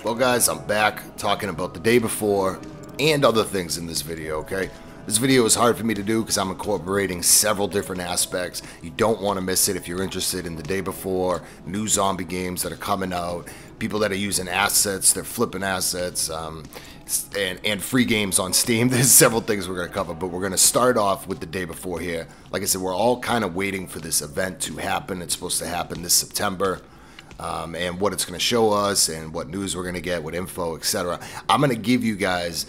Well guys, I'm back talking about the day before and other things in this video, okay? This video is hard for me to do because I'm incorporating several different aspects. You don't want to miss it if you're interested in the day before, new zombie games that are coming out, people that are using assets, they're flipping assets, and free games on Steam. There's several things we're going to cover, but we're going to start off with the day before here. Like I said, we're all kind of waiting for this event to happen. It's supposed to happen this September. And what it's going to show us and what news we're going to get, what info, etc. I'm going to give you guys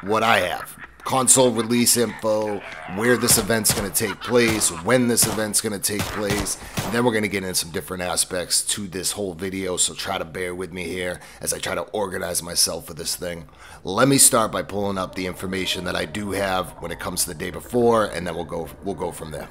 what I have. Console release info, where this event's going to take place, when this event's going to take place, and then we're going to get into some different aspects to this whole video, so try to bear with me here as I try to organize myself for this thing. Let me start by pulling up the information that I do have when it comes to the day before, and then we'll go from there.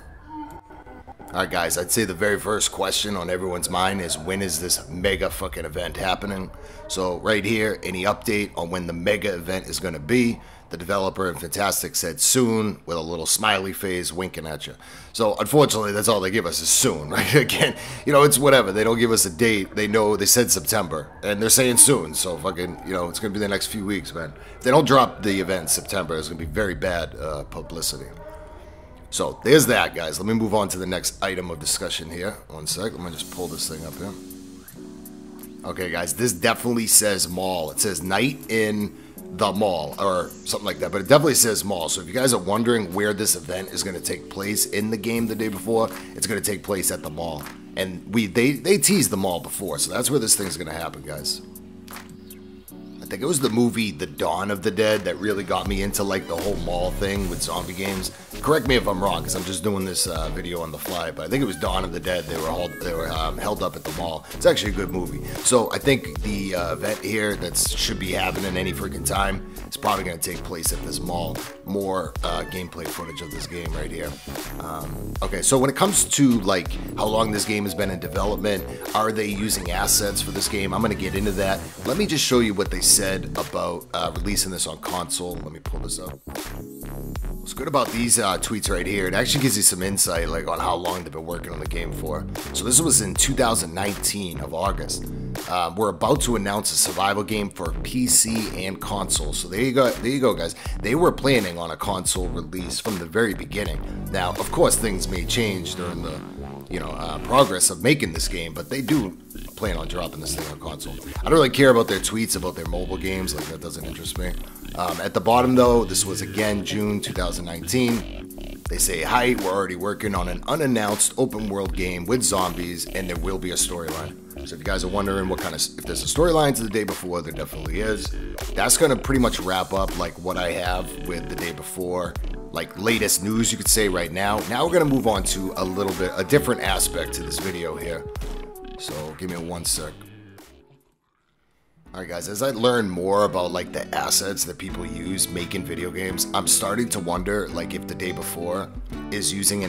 Alright guys, I'd say the very first question on everyone's mind is when is this mega fucking event happening? So right here, any update on when the mega event is going to be. The developer in Fantastic said soon with a little smiley face winking at you. So unfortunately, that's all they give us is soon, right? Again, you know, it's whatever. They don't give us a date. They know, they said September and they're saying soon. So fucking, you know, it's going to be the next few weeks, man. If they don't drop the event in September, it's going to be very bad publicity. So there's that, guys. Let me move on to the next item of discussion here. One sec. Let me just pull this thing up here. Okay, guys. This definitely says mall. It says night in the mall or something like that, but it definitely says mall. So if you guys are wondering where this event is going to take place in the game the day before, it's going to take place at the mall. And they teased the mall before, so that's where this thing's going to happen, guys. I think it was the movie The Dawn of the Dead that really got me into like the whole mall thing with zombie games. Correct me if I'm wrong, because I'm just doing this video on the fly, but I think it was Dawn of the Dead. They were held up at the mall. It's actually a good movie. So I think the event here that should be happening any freaking time is probably going to take place at this mall. More gameplay footage of this game right here. Okay, so when it comes to like how long this game has been in development, are they using assets for this game? I'm going to get into that. Let me just show you what they said about releasing this on console. Let me pull this up. What's good about these tweets right here, it actually gives you some insight like on how long they've been working on the game for. So this was in 2019 of August. We're about to announce a survival game for PC and console. So there you go, guys. They were planning on a console release from the very beginning. Now, of course, things may change during the progress of making this game, but they do plan on dropping this thing on console. I don't really care about their tweets about their mobile games, like that doesn't interest me. At the bottom though, this was again June 2019. They say, hi, we're already working on an unannounced open world game with zombies and there will be a storyline. So if you guys are wondering what kind of, if there's a storyline to the day before, there definitely is. That's going to pretty much wrap up like what I have with the day before, like latest news you could say right now. Now we're going to move on to a different aspect to this video here. So give me one sec. Alright guys, as I learn more about like the assets that people use making video games, I'm starting to wonder like if the day before is using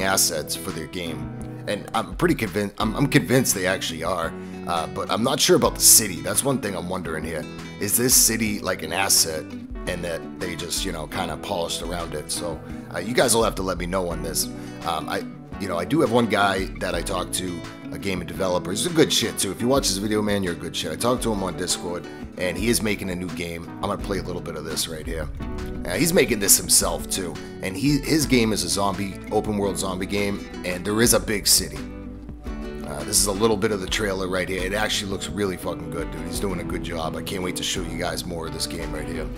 assets for their game. And I'm pretty convinced, I'm convinced they actually are, but I'm not sure about the city. That's one thing I'm wondering here. Is this city like an asset and that they just, you know, kind of polished around it? So you guys will have to let me know on this. I do have one guy that I talked to, a gaming developer. He's a good shit too. If you watch this video, man, you're a good shit. I talked to him on Discord, and he is making a new game. I'm gonna play a little bit of this right here. He's making this himself too, and his game is a open world zombie game, and there is a big city. This is a little bit of the trailer right here. It actually looks really fucking good, dude. He's doing a good job. I can't wait to show you guys more of this game right here.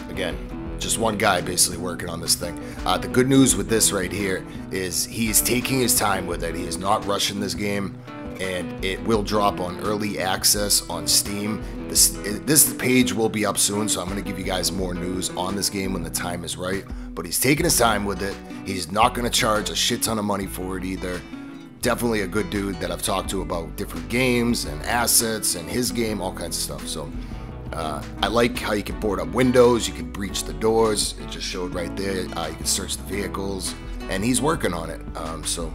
Again, just one guy basically working on this thing. The good news with this right here is he is taking his time with it. He is not rushing this game, and it will drop on early access on Steam. This page will be up soon, so I'm going to give you guys more news on this game when the time is right. But he's taking his time with it. He's not going to charge a shit ton of money for it either. Definitely a good dude that I've talked to about different games and assets and his game, all kinds of stuff. So I like how you can board up windows, you can breach the doors. It just showed right there. You can search the vehicles, and he's working on it. So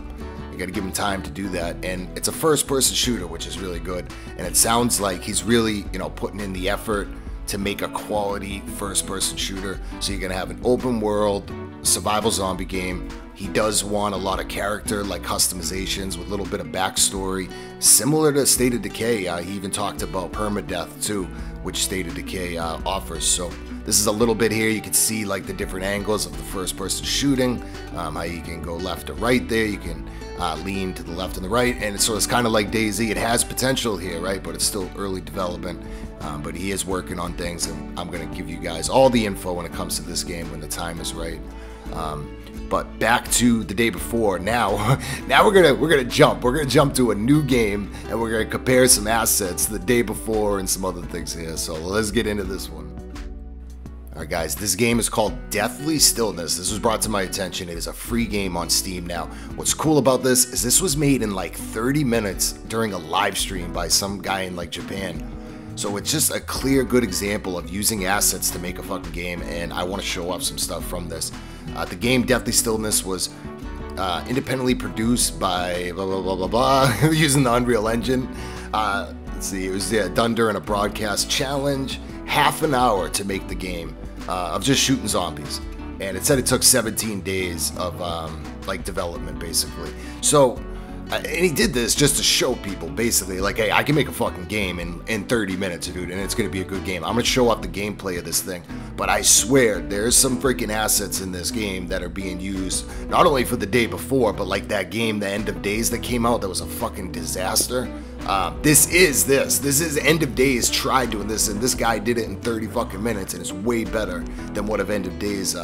you got to give him time to do that. And it's a first-person shooter, which is really good. And it sounds like he's really, putting in the effort to make a quality first-person shooter. So you're gonna have an open-world survival zombie game. He does want a lot of character, like customizations with a little bit of backstory, similar to State of Decay. He even talked about permadeath too, which State of Decay offers. So this is a little bit here. You can see like the different angles of the first person shooting, how you can go left to right there. You can lean to the left and the right, and so it's kind of like DayZ. It has potential here, right? But it's still early development. But he is working on things, and I'm going to give you guys all the info when it comes to this game when the time is right. But back to the day before. Now we're gonna jump. We're gonna jump to a new game, and we're gonna compare some assets the day before and some other things here. So let's get into this one. Alright guys, this game is called Deathly Stillness. This was brought to my attention. It is a free game on Steam now. What's cool about this is this was made in like 30 minutes during a live stream by some guy in like Japan. So it's just a clear, good example of using assets to make a fucking game, and I want to show off some stuff from this. The game Deathly Stillness was independently produced by blah blah blah blah blah using the Unreal Engine. Let's see, it was done during a broadcast challenge. Half an hour to make the game of just shooting zombies, and it said it took 17 days of like development basically. So and he did this just to show people basically like, hey, I can make a fucking game in 30 minutes, dude, and it's gonna be a good game. I'm gonna show off the gameplay of this thing, but I swear there's some freaking assets in this game that are being used not only for the day before, but like that game, The End of Days, that came out that was a fucking disaster. This is End of Days tried doing this, and this guy did it in 30 fucking minutes, and it's way better than what End of Days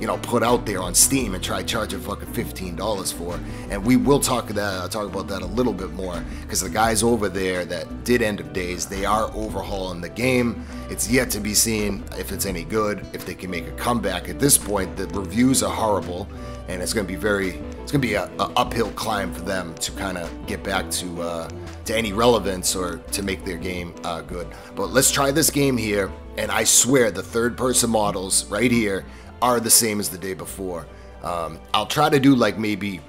you know, put out there on Steam and try charging fucking $15 for. And we will talk about that a little bit more, because the guys over there that did End of Days, they are overhauling the game. It's yet to be seen if it's any good, if they can make a comeback. At this point, the reviews are horrible, and it's going to be a uphill climb for them to kind of get back to any relevance or to make their game good. But let's try this game here, and I swear the third-person models right here are the same as the day before. I'll try to do like maybe,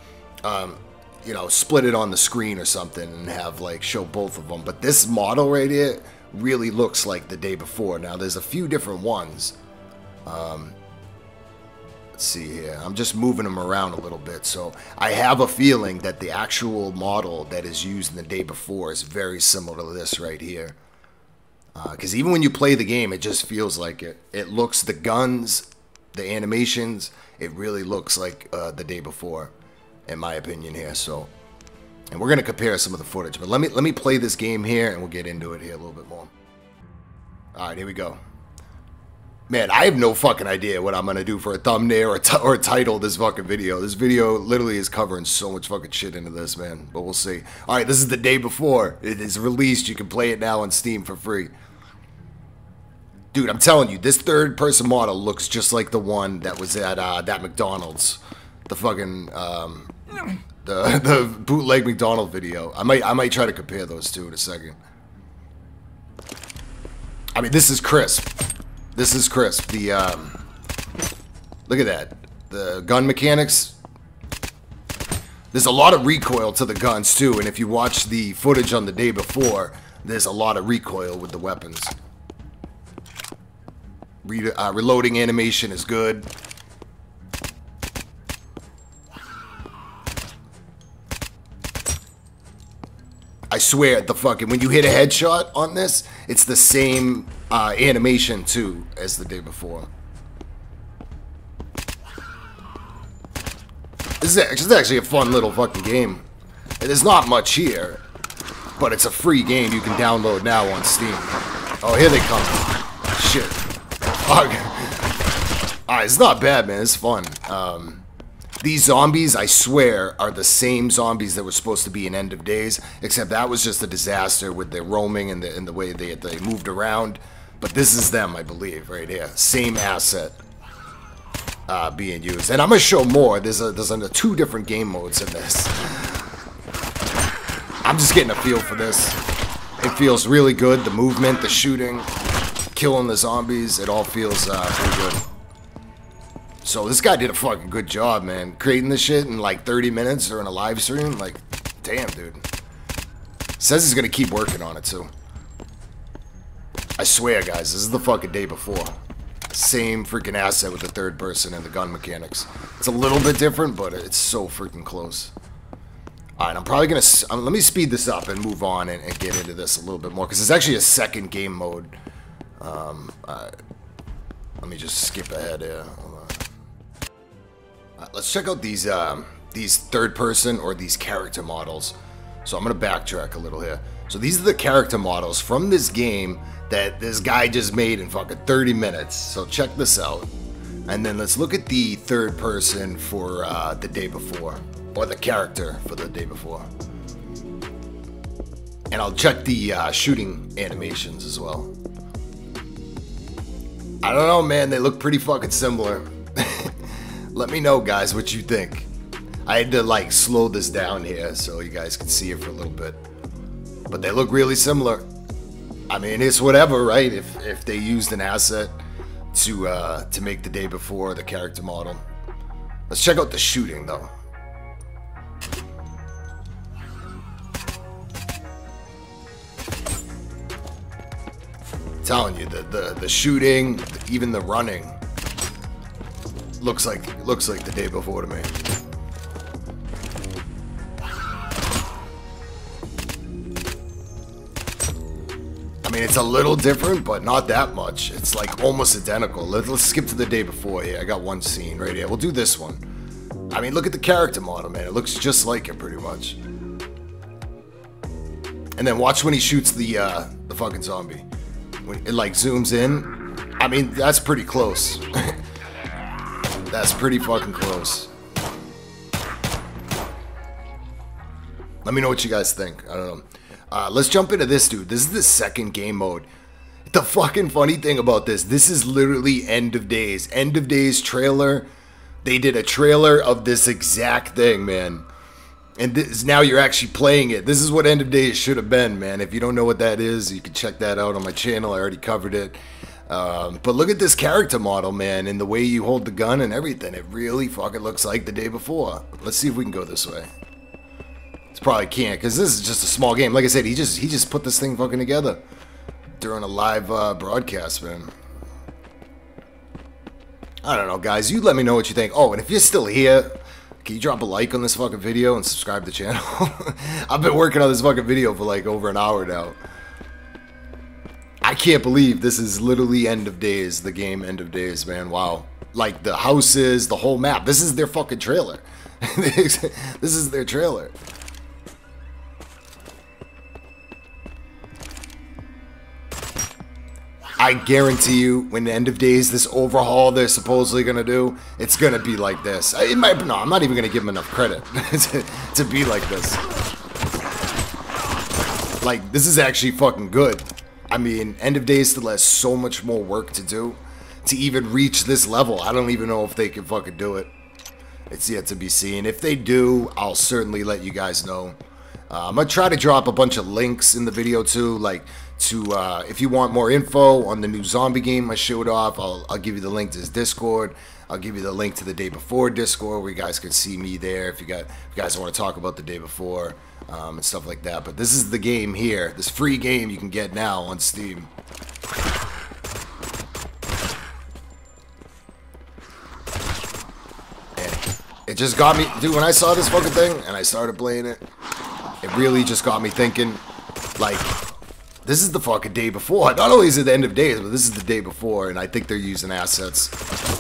you know, split it on the screen or something and have like show both of them. But this model right here really looks like the day before. Now there's a few different ones. Let's see here. I'm just moving them around a little bit. So I have a feeling that the actual model that is used in the day before is very similar to this right here. Because even when you play the game, it just feels like it. It looks, the guns, the animations, it really looks like the day before, in my opinion here. So, and we're gonna compare some of the footage, but let me play this game here, and we'll get into it here a little bit more. All right, here we go. Man, I have no fucking idea what I'm gonna do for a thumbnail or title this fucking video. This video literally is covering so much fucking shit into this, man. But we'll see. All right, this is the day before it is released. You can play it now on Steam for free. Dude, I'm telling you, this third-person model looks just like the one that was at that McDonald's, the fucking the bootleg McDonald's video. I might try to compare those two in a second. I mean, this is crisp. This is crisp. The look at that. The gun mechanics. There's a lot of recoil to the guns too, and if you watch the footage on the day before, there's a lot of recoil with the weapons. Reloading animation is good. I swear, the fucking, when you hit a headshot on this, it's the same animation too as the day before. This is actually a fun little fucking game. There's not much here, but it's a free game you can download now on Steam. Oh, here they come. Shit. Alright, it's not bad, man. It's fun. These zombies, I swear, are the same zombies that were supposed to be in End of Days, except that was just a disaster with their roaming and the way they moved around. But this is them, I believe, right here. Same asset being used. And I'm going to show more. There's two different game modes in this. I'm just getting a feel for this. It feels really good. The movement, the shooting, killing the zombies, it all feels pretty good. So this guy did a fucking good job, man. Creating this shit in like 30 minutes during a live stream. Like, damn, dude. Says he's gonna keep working on it too. I swear, guys, this is the fucking day before. Same freaking asset with the third person and the gun mechanics. It's a little bit different, but it's so freaking close. Alright, I'm probably going to... let me speed this up and move on and get into this a little bit more, because it's actually a second game mode. Let me just skip ahead here. Hold on. Let's check out these third person or these character models. So I'm going to backtrack a little here. So these are the character models from this game that this guy just made in fucking 30 minutes. So check this out. And then let's look at the third person for the day before. Or the character for the day before. And I'll check the shooting animations as well. I don't know, man. They look pretty fucking similar. Let me know, guys, what you think. I had to, like, slow this down here so you guys can see it for a little bit. But they look really similar. I mean, it's whatever, right? If they used an asset to make the day before the character model. Let's check out the shooting, though. I'm telling you, the shooting, even the running, looks like the day before to me. I mean, it's a little different, but not that much. It's like almost identical. Let's skip to the day before here. I got one scene right here. We'll do this one. I mean, look at the character model, man. It looks just like it, pretty much. And then watch when he shoots the fucking zombie. When it like zooms in. I mean, that's pretty close. That's pretty fucking close. Let me know what you guys think. I don't know. Let's jump into this, dude. This is the second game mode. The fucking funny thing about this is literally End of Days. End of Days trailer. They did a trailer of this exact thing, man. And this, now you're actually playing it. This is what End of Days should have been, man. If you don't know what that is, you can check that out on my channel. I already covered it. But look at this character model, man, and the way you hold the gun and everything. It really fucking looks like the day before. Let's see if we can go this way. Probably can't, because this is just a small game. Like I said, he just put this thing fucking together during a live broadcast, man. I don't know, guys. You let me know what you think. Oh, and if you're still here, can you drop a like on this fucking video and subscribe to the channel? I've been working on this fucking video for like over an hour now. I can't believe this is literally End of Days, the game End of Days, man. Wow. Like the houses, the whole map. This is their fucking trailer. This is their trailer. I guarantee you, when the End of Days, this overhaul they're supposedly going to do, it's going to be like this. No, I'm not even going to give them enough credit to be like this. Like, this is actually fucking good. I mean, End of Days still has so much more work to do to even reach this level. I don't even know if they can fucking do it. It's yet to be seen. If they do, I'll certainly let you guys know. I'm going to try to drop a bunch of links in the video too, like if you want more info on the new zombie game I showed off, I'll give you the link to his Discord. I'll give you the link to the day before Discord where you guys can see me there if you guys want to talk about the day before and stuff like that. But this is the game here, this free game you can get now on Steam. And it just got me, dude, when I saw this fucking thing and I started playing it, it really just got me thinking, like, this is the fucking day before. Not only is it the End of Days, but this is the day before, and I think they're using assets.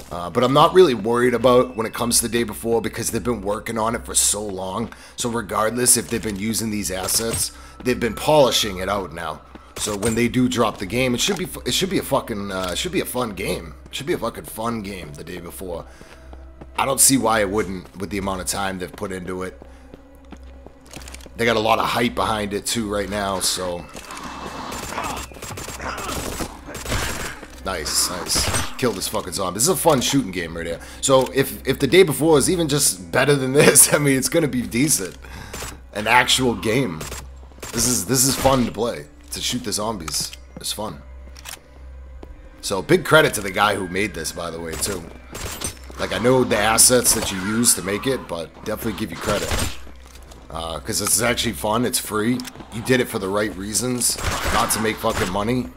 But I'm not really worried about when it comes to the day before because they've been working on it for so long. So regardless if they've been using these assets, they've been polishing it out now. So when they do drop the game, it should be a fucking should be a fun game. It should be a fucking fun game the day before. I don't see why it wouldn't with the amount of time they've put into it. They got a lot of hype behind it too right now, so nice. Kill this fucking zombie. This is a fun shooting game right here. So if the day before is even just better than this, I mean, it's gonna be decent. An actual game. This is fun to play. To shoot the zombies. It's fun. So big credit to the guy who made this, by the way, too. Like, I know the assets that you use to make it, but definitely give you credit. Because it's actually fun, it's free. You did it for the right reasons, not to make fucking money.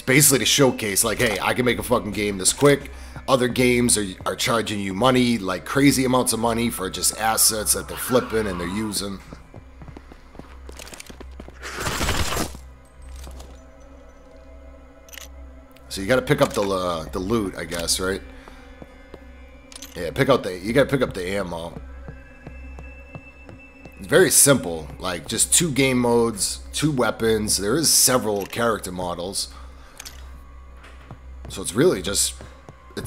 basically to showcase, like, hey, I can make a fucking game this quick. Other games are charging you money, like crazy amounts of money for just assets that they're flipping and they're using. So you got to pick up the loot, I guess, right? Yeah, you got to pick up the ammo. It's very simple, like just 2 game modes, 2 weapons. There is several character models, so it's really just,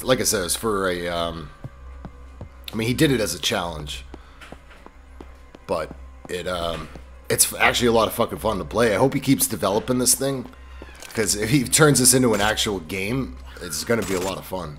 like I said, it's for a. I mean, he did it as a challenge, but it's actually a lot of fucking fun to play. I hope he keeps developing this thing, because if he turns this into an actual game, it's gonna be a lot of fun.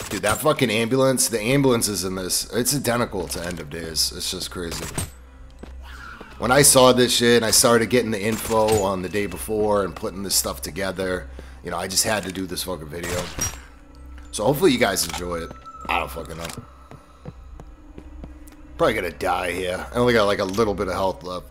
Dude, that fucking ambulance, the ambulances in this, it's identical to End of Days. It's just crazy. When I saw this shit and I started getting the info on the day before and putting this stuff together, you know, I just had to do this fucking video. So hopefully you guys enjoy it. I don't fucking know. Probably gonna die here. I only got like a little bit of health left.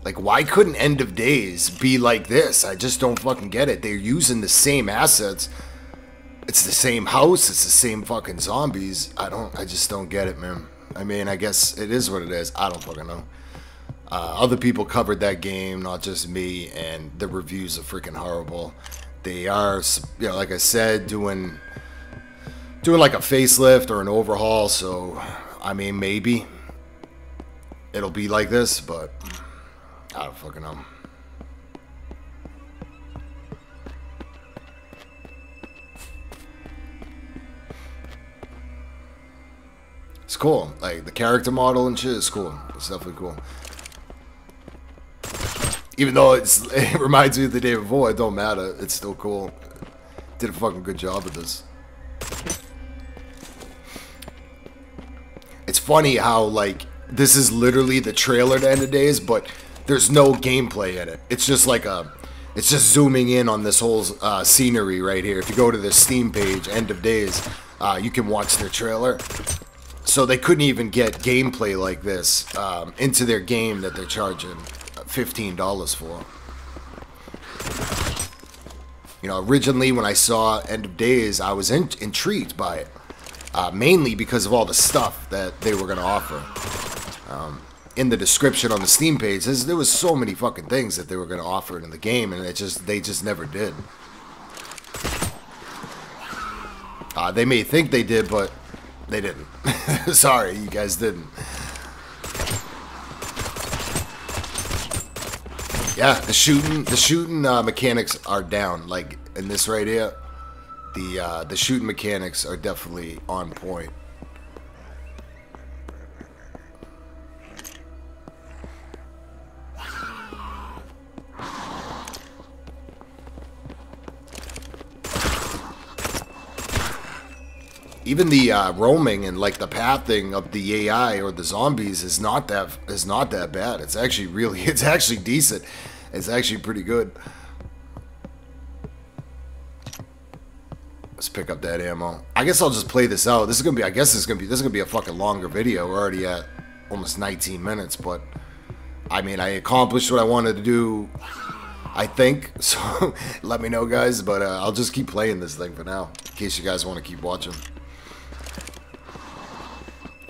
Like, why couldn't End of Days be like this? I just don't fucking get it. They're using the same assets. It's the same house. It's the same fucking zombies. I just don't get it, man. I mean, I guess it is what it is. I don't fucking know. Other people covered that game, not just me, and the reviews are freaking horrible. They are, you know, like I said, doing like a facelift or an overhaul, so, I mean, maybe it'll be like this, but I don't fucking know. It's cool. Like, the character model and shit is cool. It's definitely cool. Even though it reminds me of the day before, it don't matter. It's still cool. Did a fucking good job with this. It's funny how, like, this is literally the trailer to End of Days, but there's no gameplay in it. It's just like it's just zooming in on this whole scenery right here. If you go to the Steam page, End of Days, you can watch their trailer. So they couldn't even get gameplay like this into their game that they're charging $15 for. You know, originally when I saw End of Days, I was intrigued by it, mainly because of all the stuff that they were going to offer. In the description on the Steam page, there was so many fucking things that they were going to offer in the game, and they just never did. They may think they did, but they didn't. Sorry, you guys didn't. Yeah, the shooting mechanics are down. Like in this right here, the shooting mechanics are definitely on point. Even the roaming and like the pathing of the AI or the zombies is not that bad. It's actually decent. It's actually pretty good. Let's pick up that ammo. I guess I'll just play this out. This is gonna be a fucking longer video. We're already at almost 19 minutes, but I mean, I accomplished what I wanted to do, I think. So let me know, guys. But I'll just keep playing this thing for now, in case you guys want to keep watching.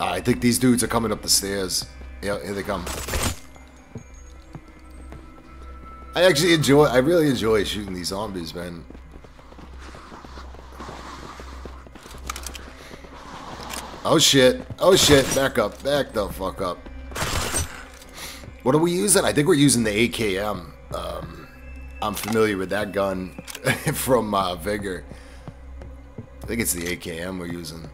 I think these dudes are coming up the stairs. Yeah, here they come. I really enjoy shooting these zombies, man. Oh shit, back up, back the fuck up. What are we using? I think we're using the AKM. I'm familiar with that gun from Vigor. I think it's the AKM we're using.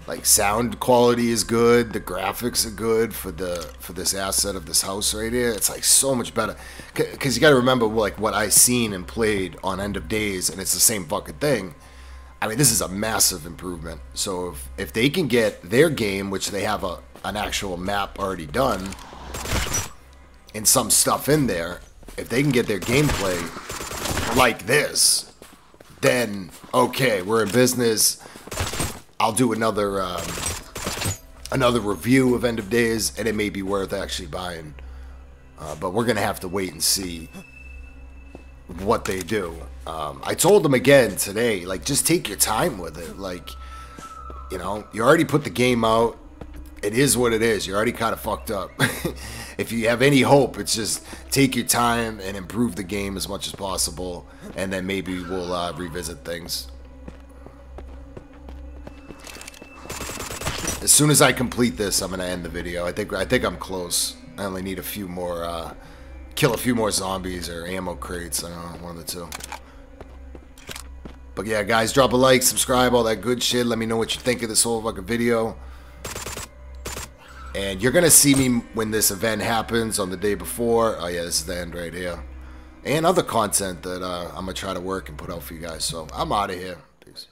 Like, sound quality is good, the graphics are good for this asset of this house right here. It's like so much better, because you got to remember, like, what I seen and played on End of Days, and it's the same fucking thing. I mean, this is a massive improvement. So if they can get their game, which they have an actual map already done, and some stuff in there, if they can get their gameplay like this, then okay, we're in business. I'll do another review of End of Days, and it may be worth actually buying. But we're gonna have to wait and see what they do. I told them again today, like, just take your time with it. Like, you know, you already put the game out. It is what it is. You're already kind of fucked up. If you have any hope, it's just take your time and improve the game as much as possible, and then maybe we'll revisit things. As soon as I complete this, I'm gonna end the video. I think I'm close. I only need a few more, kill a few more zombies or ammo crates. I don't know, one of the two. But yeah, guys, drop a like, subscribe, all that good shit. Let me know what you think of this whole fucking video. And you're gonna see me when this event happens on the day before. Oh yeah, this is the end right here. And other content that I'm gonna try to work and put out for you guys. So I'm out of here. Peace.